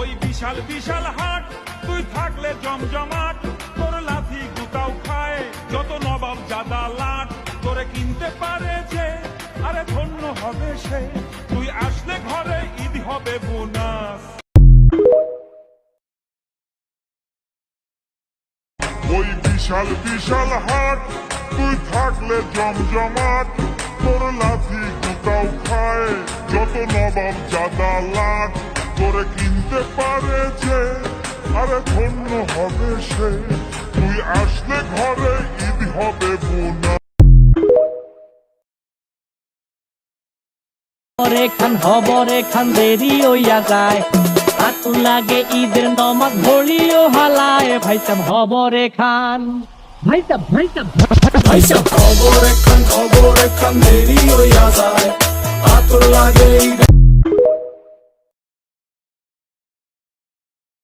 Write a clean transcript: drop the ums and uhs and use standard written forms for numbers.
ওই বিশাল বিশাল হাট তুই থাকলে জমজমাট, তোর লাথি গুতাও খায় যত নবাব জাদা লাট, তোরে কিনতে পারে যে আরে ধন্য হবে সে, তুই আসলে ঘরে ঈদ হবে বোনাস। ওই বিশাল বিশাল হাট তুই থাকলে জমজমাট, তোর লাথি গুতাও খায় যত নবাব জাদা লাট, তোরে কিনতে পারে যে আরে ধন্য হবে সে, তুই আসলে ঘরে ঈদ হবে বোনাস। হবরে খান দেরি হইয়া যায়, আতু লাগে ঈদের নমাজ ভরিও হালায়, ভাইসাব হবরে খান ভাইসাব খবর এখান দেরি হইয়া যায়, আতর লাগে